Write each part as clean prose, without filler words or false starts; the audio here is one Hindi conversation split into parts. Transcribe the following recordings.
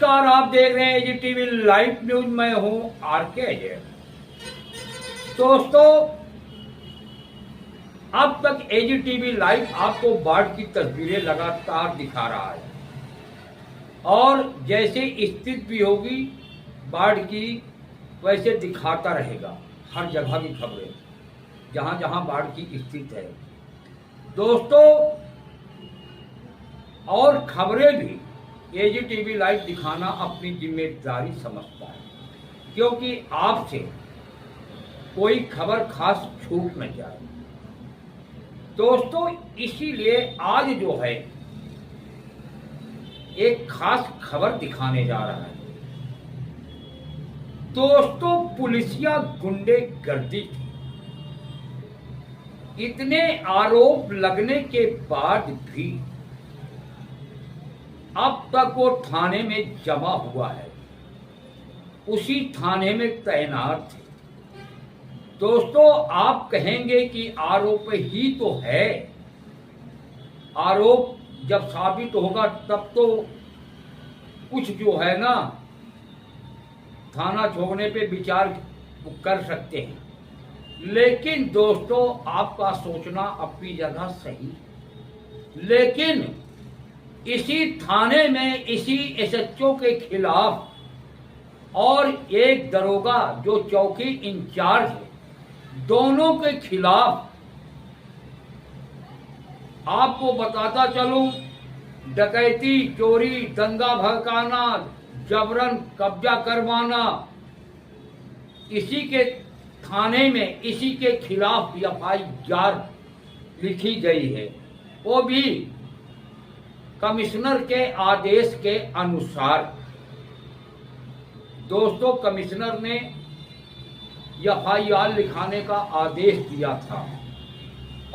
नमस्कार, आप देख रहे हैं एजीटीवी लाइव न्यूज। मैं हूं आरके अजय। दोस्तों, अब तक एजीटीवी लाइव आपको बाढ़ की तस्वीरें लगातार दिखा रहा है और जैसे स्थिति भी होगी बाढ़ की वैसे दिखाता रहेगा हर जगह की खबरें, जहां जहां बाढ़ की स्थिति है दोस्तों। और खबरें भी एजीटीवी लाइव दिखाना अपनी जिम्मेदारी समझता है, क्योंकि आपसे कोई खबर खास छूट न जाए दोस्तों। इसीलिए आज जो है एक खास खबर दिखाने जा रहा है दोस्तों। पुलिसिया गुंडेगर्दी की इतने आरोप लगने के बाद भी अब तक वो थाने में जमा हुआ है, उसी थाने में तैनात थे दोस्तों। आप कहेंगे कि आरोप ही तो है, आरोप जब साबित होगा तब तो कुछ जो है ना थाना छोड़ने पे विचार कर सकते हैं। लेकिन दोस्तों, आपका सोचना अपनी जगह सही, लेकिन इसी थाने में इसी एसएचओ के खिलाफ और एक दरोगा जो चौकी इंचार्ज है, दोनों के खिलाफ आपको बताता चलूं, डकैती, चोरी, दंगा भड़काना, जबरन कब्जा करवाना, इसी के थाने में इसी के खिलाफ एफआईआर लिखी गई है, वो भी कमिश्नर के आदेश के अनुसार दोस्तों। कमिश्नर ने एफआईआर लिखाने का आदेश दिया था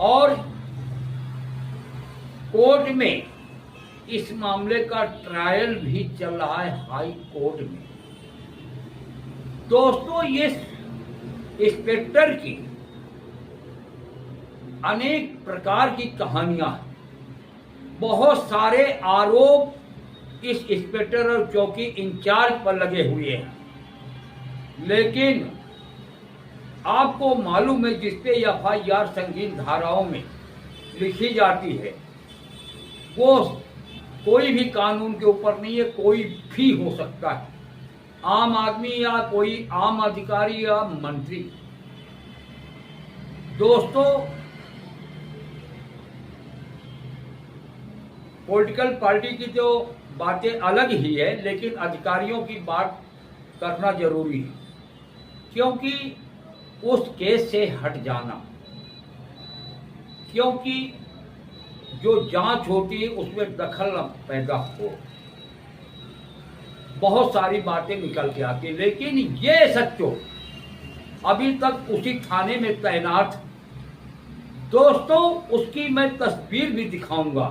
और कोर्ट में इस मामले का ट्रायल भी चल रहा है हाई कोर्ट में दोस्तों। ये इंस्पेक्टर की अनेक प्रकार की कहानियां हैं, बहुत सारे आरोप इस इंस्पेक्टर और चौकी इंचार्ज पर लगे हुए हैं, लेकिन आपको मालूम है जिसपे एफआईआर संगीन धाराओं में लिखी जाती है वो कोई भी कानून के ऊपर नहीं है, कोई भी हो सकता है, आम आदमी या कोई आम अधिकारी या मंत्री दोस्तों। पॉलिटिकल पार्टी की जो बातें अलग ही है, लेकिन अधिकारियों की बात करना जरूरी है, क्योंकि उस केस से हट जाना, क्योंकि जो जांच होती है उसमें दखल न पैदा हो, बहुत सारी बातें निकल के आती है। लेकिन ये सच्चो अभी तक उसी थाने में तैनात दोस्तों। उसकी मैं तस्वीर भी दिखाऊंगा,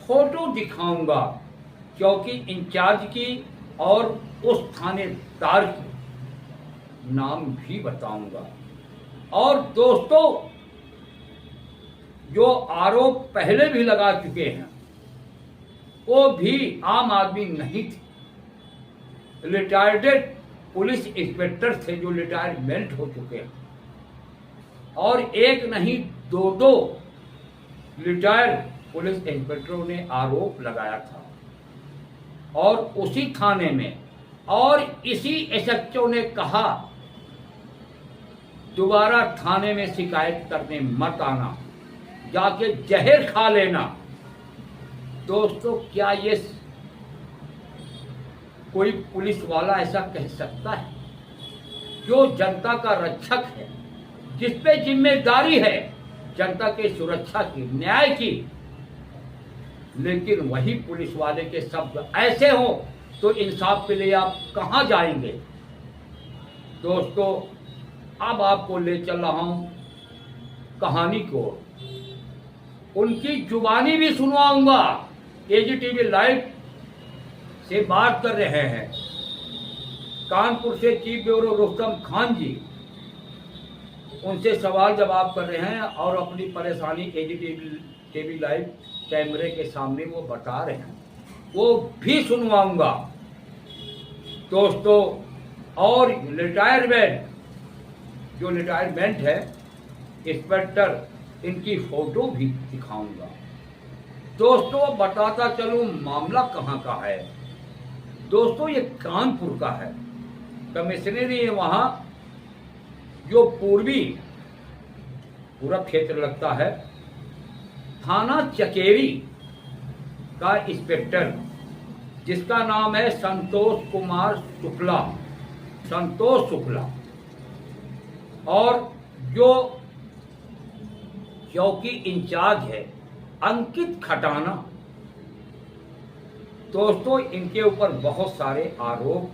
फोटो दिखाऊंगा, चौकी इंचार्ज की और उस थानेदार की नाम भी बताऊंगा। और दोस्तों, जो आरोप पहले भी लगा चुके हैं वो भी आम आदमी नहीं थे, रिटायर्ड पुलिस इंस्पेक्टर थे जो रिटायरमेंट हो चुके हैं, और एक नहीं दो रिटायर्ड पुलिस इंस्पेक्टरों ने आरोप लगाया था और उसी थाने में। और इसी एसएचओ ने कहा दोबारा थाने में शिकायत करने मत आना, जाके जहर खा लेना। दोस्तों, क्या ये कोई पुलिस वाला ऐसा कह सकता है जो जनता का रक्षक है, जिसपे जिम्मेदारी है जनता के सुरक्षा की, न्याय की, लेकिन वही पुलिस वाले के शब्द ऐसे हो तो इंसाफ के लिए आप कहां जाएंगे दोस्तों। अब आपको ले चल रहा हूं कहानी को, उनकी जुबानी भी सुनवाऊंगा। एजीटीवी लाइव से बात कर रहे हैं कानपुर से चीफ ब्यूरो रुस्तम खान जी, उनसे सवाल जवाब कर रहे हैं और अपनी परेशानी एजीटीवी लाइव कैमरे के सामने वो बता रहे हैं, वो भी सुनवाऊंगा। दोस्तों, और जो रिटायरमेंट है इंस्पेक्टर, इनकी फोटो भी दिखाऊंगा। दोस्तों, बताता चलूं मामला कहाँ का है। दोस्तों, ये कानपुर का है। कमिश्नरी है वहाँ, जो पूरा क्षेत्र लगता है, थाना चकेरी का इंस्पेक्टर, जिसका नाम है संतोष शुक्ला, और जो चौकी इंचार्ज है अंकित खटाना। दोस्तों, इनके ऊपर बहुत सारे आरोप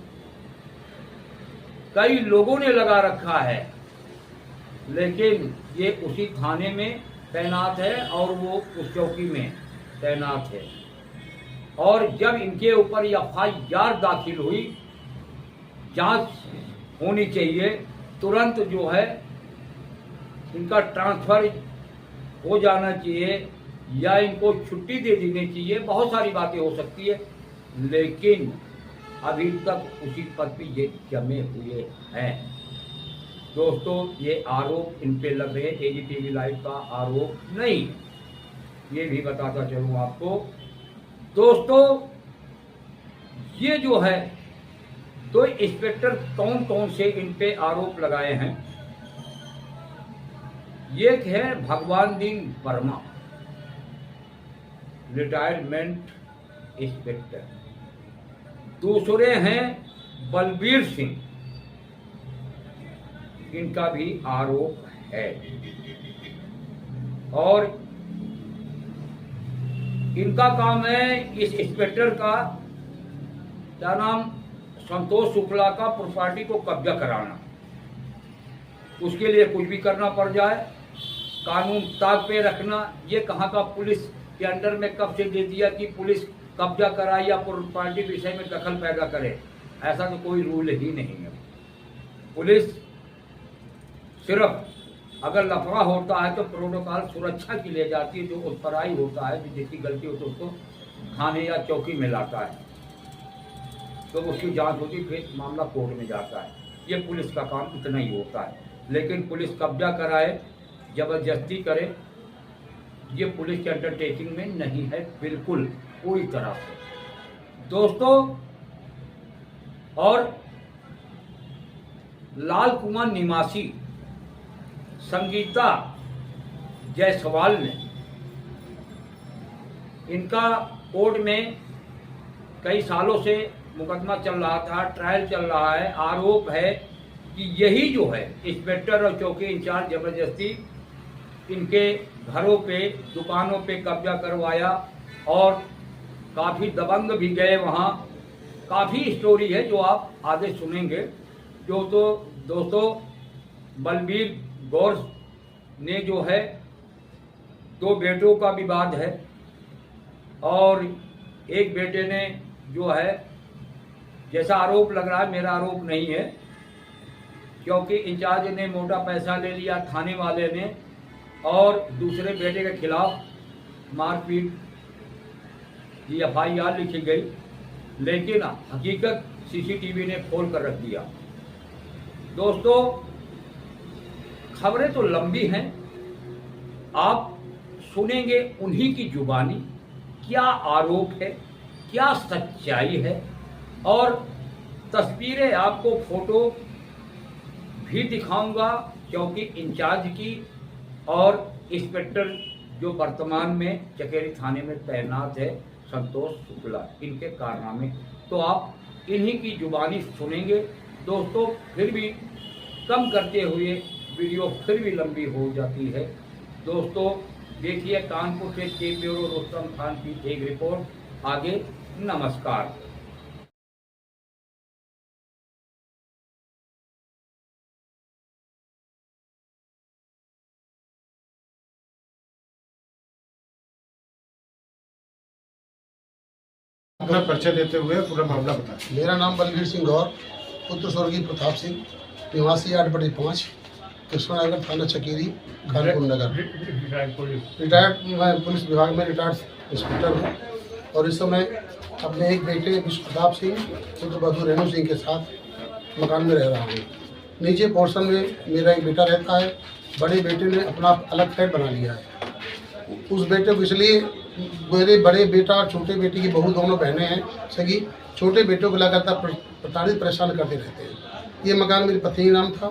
कई लोगों ने लगा रखा है, लेकिन ये उसी थाने में तैनात है और वो उस चौकी में तैनात है। और जब इनके ऊपर एफआईआर दाखिल हुई, जांच होनी चाहिए, तुरंत जो है इनका ट्रांसफर हो जाना चाहिए या इनको छुट्टी दे देनी चाहिए। बहुत सारी बातें हो सकती है, लेकिन अभी तक उसी पद पे ये जमे हुए हैं। दोस्तों, ये आरोप इन पे लग रहे हैं, एजीटीवी लाइव का आरोप नहीं, ये भी बताता चलूं आपको। दोस्तों, ये जो है तो इंस्पेक्टर कौन कौन से इन पे आरोप लगाए हैं। एक है भगवान दीन वर्मा, रिटायरमेंट इंस्पेक्टर। दूसरे हैं बलबीर सिंह, इनका भी आरोप है। और इनका काम है इस इंस्पेक्टर का, क्या नाम, संतोष शुक्ला का प्रॉपर्टी को कब्जा कराना। उसके लिए कुछ भी करना पड़ जाए, कानून ताक पे रखना। ये कहाँ का पुलिस के अंडर में कब से दे दिया कि पुलिस कब्जा कराए या प्रॉपर्टी विषय में दखल पैदा करे? ऐसा तो कोई रूल ही नहीं है। पुलिस सिर्फ अगर लफड़ा होता है तो प्रोटोकॉल सुरक्षा के लिए जाती है, जो उत्तराई होता है, जिसकी गलती होती है उसको थाने या चौकी में लाता है, तो उसकी जांच होती, फिर मामला कोर्ट में जाता है। ये पुलिस का काम इतना ही होता है। लेकिन पुलिस कब्जा कराए, जबरदस्ती करे, ये पुलिस के अंडरटेकिंग में नहीं है, बिल्कुल पूरी तरह से। दोस्तों, और लाल कुआं निवासी संगीता जायसवाल ने, इनका कोर्ट में कई सालों से मुकदमा चल रहा था, ट्रायल चल रहा है। आरोप है कि यही जो है इंस्पेक्टर और चौकी इंचार्ज जबरदस्ती इनके घरों पे, दुकानों पे कब्जा करवाया और काफ़ी दबंग भी गए वहाँ। काफ़ी स्टोरी है जो आप आगे सुनेंगे। जो तो दोस्तों, बलबीर गौर ने जो है 2 बेटों का विवाद है, और एक बेटे ने जो है, जैसा आरोप लग रहा है, मेरा आरोप नहीं है, क्योंकि इंचार्ज ने मोटा पैसा ले लिया थाने वाले ने, और दूसरे बेटे के खिलाफ मारपीट की एफआईआर लिखी गई, लेकिन हकीकत सीसीटीवी ने खोल कर रख दिया। दोस्तों, खबरें तो लंबी हैं, आप सुनेंगे उन्हीं की जुबानी, क्या आरोप है, क्या सच्चाई है, और तस्वीरें आपको, फोटो भी दिखाऊंगा क्योंकि इंचार्ज की और इंस्पेक्टर जो वर्तमान में चकेरी थाने में तैनात है संतोष शुक्ला, इनके कारनामे तो आप इन्हीं की जुबानी सुनेंगे। दोस्तों, फिर भी कम करते हुए वीडियो फिर भी लंबी हो जाती है। दोस्तों, देखिए कानपुर से चीफ ब्यूरो रुस्तम खान की एक रिपोर्ट। आगे नमस्कार। अपना परिचय देते हुए पूरा मामला बताएं। मेरा नाम बलबीर सिंह गौर, पुत्र स्वर्गीय प्रताप सिंह, निवासी 8/5, कृष्णानगर, थाना चकेरी, कानपुर नगर। रिटायर्ड, मैं पुलिस विभाग में रिटायर्ड इंस्पेक्टर हूँ और इस समय अपने एक बेटे विश्व प्रताप सिंह पुत्र बधू रेणु सिंह के साथ मकान में रह रहा हूँ। नीचे पोर्शन में मेरा एक बेटा रहता है। बड़े बेटे ने अपना अलग फ्लैट बना लिया है। उस बेटे को इसलिए, मेरे बड़े बेटा और छोटे बेटे की बहू दोनों बहनें हैं सगी, छोटे बेटों को लगातार प्रताड़ित परेशान करते रहते हैं। ये मकान मेरी पत्नी का नाम था।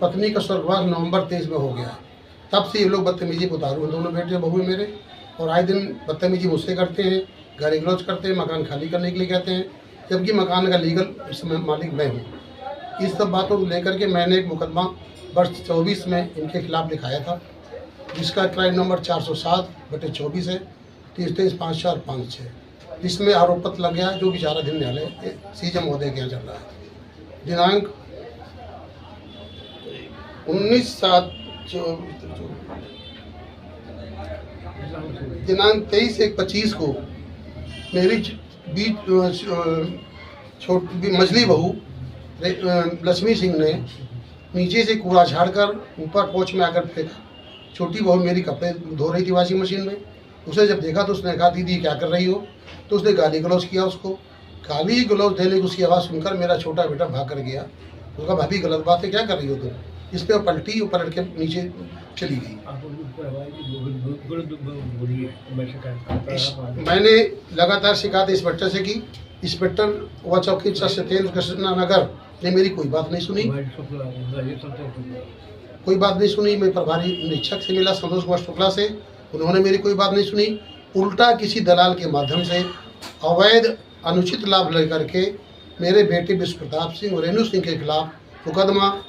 पत्नी का स्वर्गवास नवंबर 23 में हो गया है। तब से ये लोग बदतमीजी को उतारू हैं, दोनों बेटे बहू मेरे, और आए दिन बदतमीजी मुझसे करते हैं, गाली गलौज करते हैं, मकान खाली करने के लिए कहते हैं, जबकि मकान का लीगल इस समय मालिक मैं हूँ। इस सब बातों को लेकर के मैंने एक मुकदमा वर्ष 24 में इनके खिलाफ लिखाया था, जिसका क्राइम नंबर 407/24 है 30-23-5456, जिसमें आरोप पत्र लग गया, जो विचाराधीन न्यायालय सीजम महोदय के यहाँ चल रहा है। दिनांक 23/1/25 को मेरी छोटी मझली बहू लक्ष्मी सिंह ने नीचे से कूड़ा झाड़कर ऊपर पोछ में आकर फेंका। छोटी बहू मेरी कपड़े धो रही थी वॉशिंग मशीन में। उसे जब देखा तो उसने कहा, दीदी क्या कर रही हो? तो उसने गाली गलौज किया उसको। गाली गलौज देने की उसकी आवाज़ सुनकर मेरा छोटा बेटा भाग कर गया। उसका भाभी गलत बात है, क्या कर रही हो तुम? इस पर पलटी और पलट के नीचे चली गई। मैंने लगातार शिकायत इंस्पेक्टर से की। इंस्पेक्टर व चौकी सत्येंद्र कृष्णा नगर ने मेरी कोई बात नहीं सुनी। मैं प्रभारी निरीक्षक से मिला, संतोष कुमार शुक्ला से, उन्होंने मेरी कोई बात नहीं सुनी। उल्टा किसी दलाल के माध्यम से अवैध अनुचित लाभ लेकर के मेरे बेटे विश्व प्रताप सिंह और रेणु सिंह के खिलाफ मुकदमा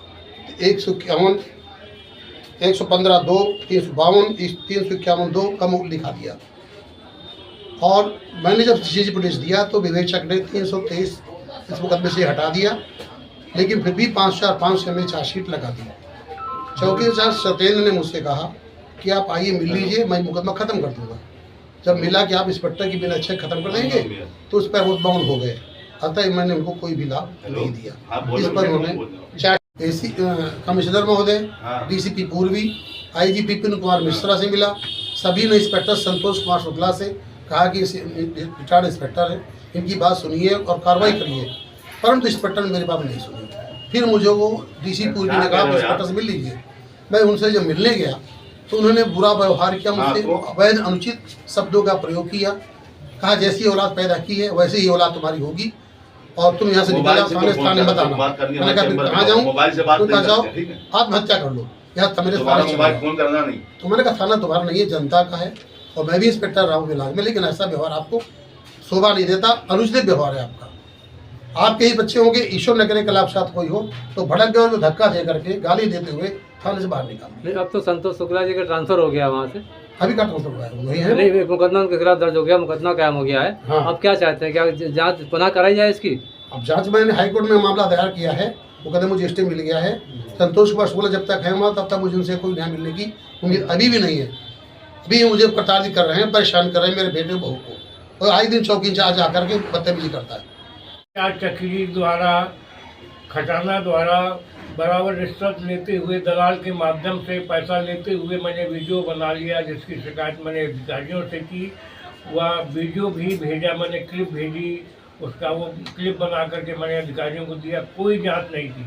151, 115(2), 352, 351(2) का लिखा दिया। और मैंने जब सीजी पुलिस दिया तो विवेचक ने 323 इस मुकदमे से हटा दिया, लेकिन फिर भी 545 से में चार्जशीट लगा दी। चौकी इंचार्ज सत्येंद्र ने मुझसे कहा कि आप आइए मिल लीजिए, मैं मुकदमा ख़त्म कर दूंगा। जब मिला कि आप इंस्पेक्टर की बिना चेक खत्म कर देंगे तो उस पर वो बाउंड हो गए। अतः मैंने उनको कोई भी लाभ नहीं दिया। इस पर उन्होंने कमिश्नर महोदय, डीसीपी पूर्वी, आईजीपी विपिन कुमार मिश्रा से मिला। सभी ने इंस्पेक्टर संतोष कुमार शुक्ला से कहा कि रिटायर्ड इंस्पेक्टर है, इनकी बात सुनिए और कार्रवाई करिए, परंतु इंस्पेक्टर ने मेरी बात नहीं सुनी। फिर मुझे वो डीसी पूर्वी ने कहा इंस्पेक्टर से मिल लीजिए। मैं उनसे जब मिलने गया तो उन्होंने बुरा व्यवहार किया मुझसे, अवैध अनुचित शब्दों का प्रयोग किया। कहा, जैसी औलाद पैदा की है वैसे ही औलाद तुम्हारी होगी और तुम यहाँ से निकल जाओ, थाने मत आना। मैंने कहा, फिर कहाँ जाऊँ? तुम कहा जाओ आत्महत्या कर लो, यहाँ मेरे थाना नहीं। तो मैंने कहा, थाना तुम्हारा नहीं है, जनता का है, और मैं भी इंस्पेक्टर रहा हूँ विभाग में, लेकिन ऐसा व्यवहार आपको शोभा नहीं देता, अनुचित व्यवहार है आपका। आपके ही बच्चे होंगे, ईश्वर न करे कल आप साथ कोई हो तो भड़क गए, जो धक्का दे करके गाली देते हुए थाने से बाहर निकाल। अब तो संतोष शुक्ला जी का ट्रांसफर हो गया वहाँ से, अभी का ट्रांसफर हुआ है, वही है। नहीं, मुकदमा उनके खिलाफ दर्ज हो गया, मुकदमा कायम हो गया है। हाँ। अब क्या चाहते हैं, क्या जांच पुनः कराई जाए इसकी? अब जांच मैंने हाईकोर्ट में मामला दायर किया है, मुकदमा मुझे स्टे मिल गया है। संतोष कुमार शुक्ला जब तक है वहाँ तब तक मुझे उनसे कोई न्याय मिलने की उम्मीद अभी भी नहीं है। अभी मुझे प्रताड़ित कर रहे हैं, परेशान कर रहे हैं मेरे बेटे बहू को, और आए दिन चौकी इंचार्ज आकर के बदतमीजी करता है। चक्री द्वारा, खजाना द्वारा बराबर रिश्वत लेते हुए, दलाल के माध्यम से पैसा लेते हुए मैंने वीडियो बना लिया, जिसकी शिकायत मैंने अधिकारियों से की। वह वीडियो भी भेजा, मैंने क्लिप भेजी, उसका वो क्लिप बना करके मैंने अधिकारियों को दिया। कोई जांच नहीं की।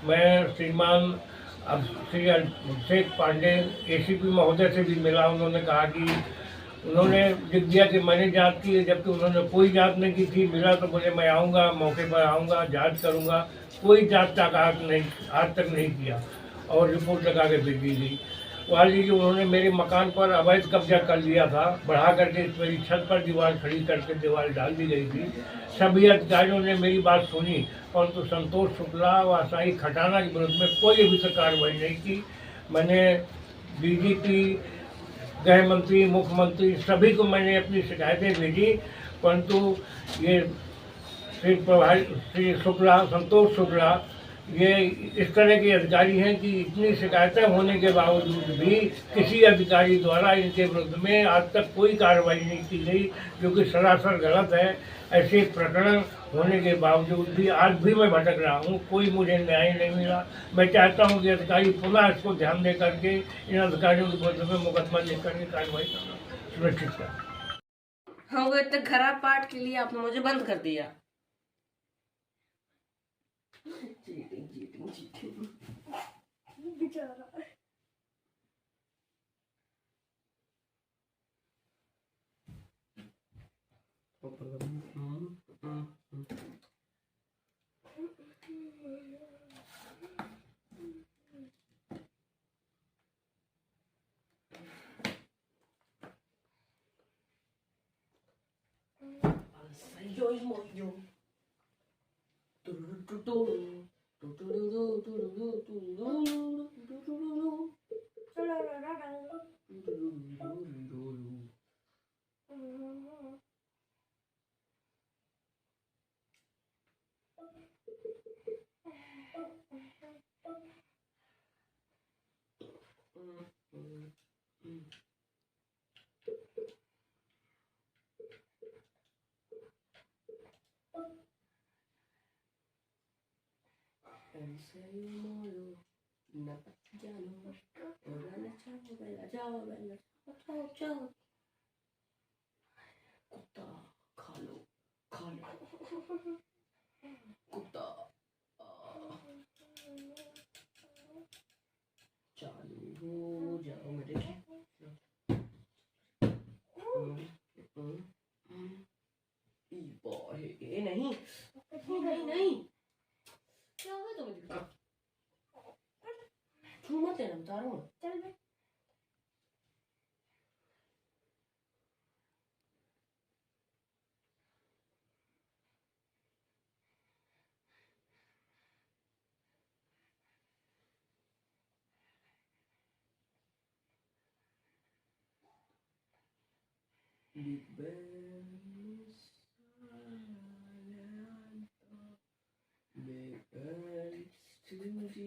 मैं श्रीमान अब श्री अभिषेक पांडे एसीपी महोदय से भी मिला, उन्होंने कहा कि उन्होंने लिख दिया कि मैंने जांच की है, जबकि उन्होंने कोई जांच नहीं की थी। मिला तो बोले मैं आऊँगा, मौके पर आऊँगा, जांच करूँगा। कोई जांच तक आज तक नहीं किया और रिपोर्ट लगा के भेज दी गई। मान लीजिए उन्होंने मेरे मकान पर अवैध कब्जा कर लिया था, बढ़ा करके मेरी छत पर दीवार खड़ी करके दीवार डाल दी गई थी। सभी अधिकारियों ने मेरी बात सुनी, परंतु संतोष शुक्ला व असाई खटाना के विरुद्ध में कोई अभी तक कार्रवाई नहीं की। मैंने डीजीपी, गृह मंत्री, मुख्यमंत्री सभी को मैंने अपनी शिकायतें भेजी, परंतु ये श्री शुक्ला, संतोष शुक्ला, ये इस तरह के अधिकारी हैं कि इतनी शिकायतें होने के बावजूद भी किसी अधिकारी द्वारा इनके विरुद्ध में आज तक कोई कार्रवाई नहीं की गई, जो कि सरासर गलत है। ऐसे प्रकरण होने के बावजूद भी आज भी मैं भटक रहा हूँ, कोई मुझे न्याय नहीं मिला। मैं चाहता हूँ कि अधिकारी पुनः इसको ध्यान दे करके इन अधिकारियों के विरुद्ध में मुकदमा लेकर के कार्रवाई करना सुनिश्चित करें। हाँ, वो इतने खराब पार्ट के लिए आपने मुझे बंद कर दिया। चीटिंग चीटिंग चीटिंग बेचारा। कुत्ता खा लो कुत्ता चालू हो जाओ मेरे ये नहीं नहीं नहीं क्या हुआ तुम्हें? छू मत लेना, बता रहा हूँ। चल बे। Big Ben Big Ben Studio.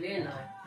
लेना